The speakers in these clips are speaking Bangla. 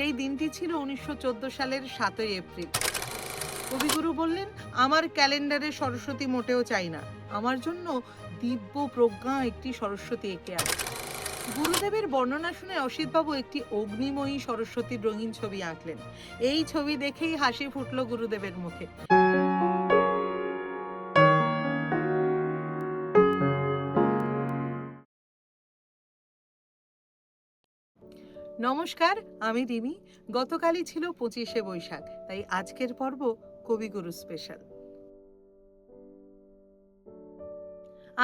সেই দিনটি ছিল 1914 সালের 7ই এপ্রিল। কবিগুরু বললেন, আমার ক্যালেন্ডারে সরস্বতী মোটেও চাই না, আমার জন্য দিব্য প্রজ্ঞা একটি সরস্বতী এঁকে আছে। গুরুদেবের বর্ণনা শুনে অসিতবাবু একটি অগ্নিময়ী সরস্বতীর রঙিন ছবি আঁকলেন। এই ছবি দেখেই হাসি ফুটল গুরুদেবের মুখে। নমস্কার, আমি রিমি। গতকালই ছিল 25শে বৈশাখ, তাই আজকের পর্ব কবিগুরু স্পেশাল।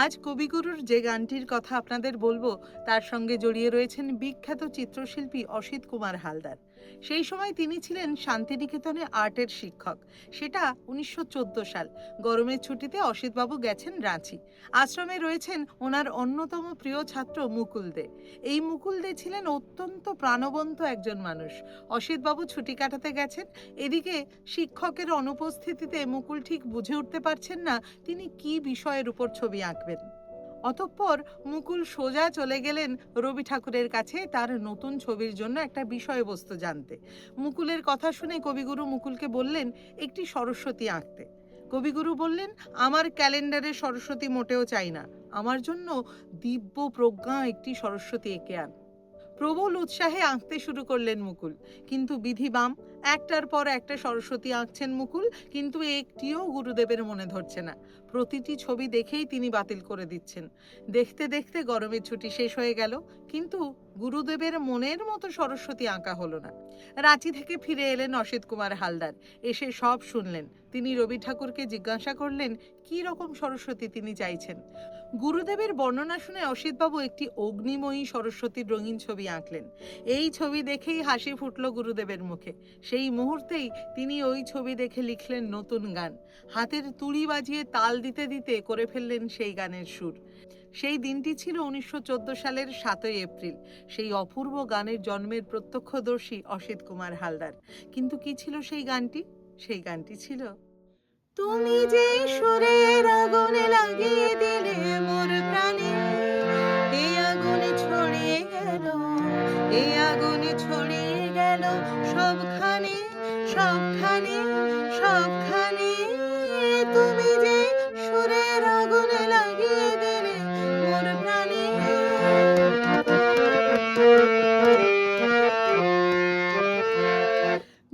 আজ কবিগুরুর যে গানটির কথা আপনাদের বলবো তার সঙ্গে জড়িয়ে রয়েছেন বিখ্যাত চিত্রশিল্পী অসিত কুমার হালদার। সেই সময় তিনি ছিলেন শান্তিনিকেতনে আর্টের শিক্ষক। সেটা 1914 সাল। গরমের ছুটিতে অসিতবাবু গেছেন রাঁচি। আশ্রমে রয়েছেন ওনার অন্যতম প্রিয় ছাত্র মুকুল দে। এই মুকুল দে ছিলেন অত্যন্ত প্রাণবন্ত একজন মানুষ। অসিতবাবু ছুটি কাটাতে গেছেন, এদিকে শিক্ষকের অনুপস্থিতিতে মুকুল ঠিক বুঝে উঠতে পারছেন না তিনি কি বিষয়ের উপর ছবি আঁকবেন। অতঃপর মুকুল সোজা চলে গেলেন রবি ঠাকুরের কাছে তার নতুন ছবির জন্য একটা বিষয়বস্তু জানতে। মুকুলের কথা শুনে কবিগুরু মুকুলকে বললেন একটি সরস্বতী আঁকতে। কবিগুরু বললেন, আমার ক্যালেন্ডারে সরস্বতী মোটেও চাই না, আমার জন্য দিব্য প্রজ্ঞা একটি সরস্বতী এঁকে আন। প্রবল উৎসাহে আঁকতে শুরু করলেন মুকুল, কিন্তু বিধি বাম, একটার পর একটা সরস্বতী আঁকছেন মুকুল, কিন্তু একটিও গুরুদেবের মনে ধরছে না। প্রতিটি ছবি দেখেই তিনি বাতিল করে দিচ্ছেন। দেখতে দেখতে গরমের ছুটি শেষ হয়ে গেল, কিন্তু গুরুদেবের মনের মতো সরস্বতী আঁকা হলো না। রাঁচি থেকে ফিরে এলেন অসিত কুমার হালদার। এসে সব শুনলেন। তিনি রবি ঠাকুরকে জিজ্ঞাসা করলেন কি রকম সরস্বতী তিনি চাইছেন। গুরুদেবের বর্ণনা শুনে অসিতবাবু একটি অগ্নিময়ী সরস্বতীর রঙিন ছবি আঁকলেন। এই ছবি দেখেই হাসি ফুটল গুরুদেবের মুখে। সেই মুহূর্তেই তিনি ওই ছবি দেখে লিখলেন নতুন গান। হাতের তুড়ি বাজিয়ে তাল দিতে দিতে করে ফেললেন সেই গানের সুর। সেই দিনটি ছিল 1914 সালের 7ই এপ্রিল। সেই অপূর্ব গানের জন্মের প্রত্যক্ষদর্শী অসিত কুমার হালদার। কিন্তু কি ছিল সেই গানটি? সেই গানটি ছিল, তুমি যে সুরের আগুনে লাগিয়ে দিলে মোর প্রাণে, এই আগুনে ছড়িয়ে গেল, এই আগুনে ছড়িয়ে গেল সবখানে, সবখানে, সবখানে। তুমি যে সুরের আগুনে লাগিয়ে দিলে মোর প্রাণে।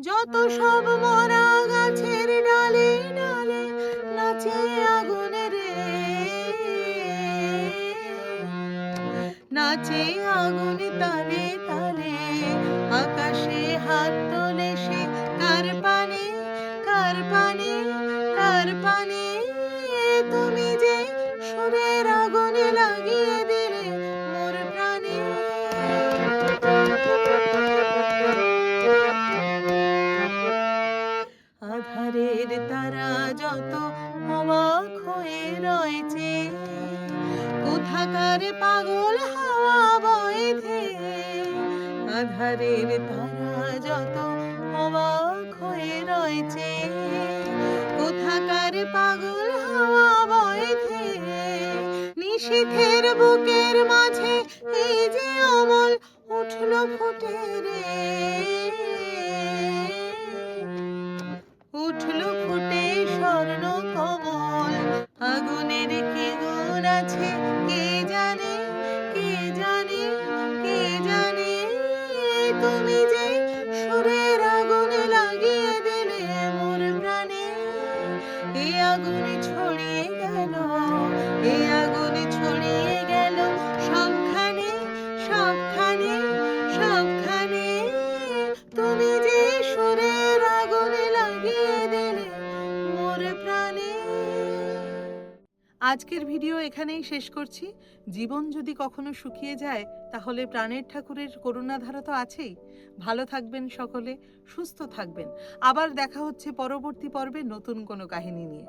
যত সব মরা গাছের ডালে ডালে নাচে আগুনে রে, নাচে আগুনে তালে তালে, আকাশে হাত তোলে সে কার পানে, কার পানে, কার পানে। তুমি যে সুরের আগুনে লাগিয়ে দিলে মোর প্রাণে। আধারের তারা যত অবাক হয়ে রয়েছে, কোথাকার পাগল হাওয়া বইছে। আধারের তারা যত অবাক হয়ে রয়েছে, কোথাকার পাগল হাওয়া বইছে। নিশীথের বুকের মাঝে এই যে অমল উঠল ফুটে রে, উঠল ফুটে স্বর্ণ কমল। আগুনের কি গুণ আছে কে জানে, কে জানে, কে জানে। তুমি যে সুরের আগুনে লাগিয়ে দিলে মোর প্রাণে, এই আগুনে ছড়িয়ে গেল, এই আগুনে ছড়িয়ে গেল সবখানে, সবখানে, সবখানে। তুমি যে সুরের আগুনে লাগিয়ে দিলে মোর প্রাণে। আজকের ভিডিও এখানেই শেষ করছি। জীবন যদি কখনো শুকিয়ে যায় তাহলে প্রাণের ঠাকুরের করুণাধারা তো আছেই। ভালো থাকবেন সকলে, সুস্থ থাকবেন। আবার দেখা হচ্ছে পরবর্তী পর্বে নতুন কোনো কাহিনী নিয়ে।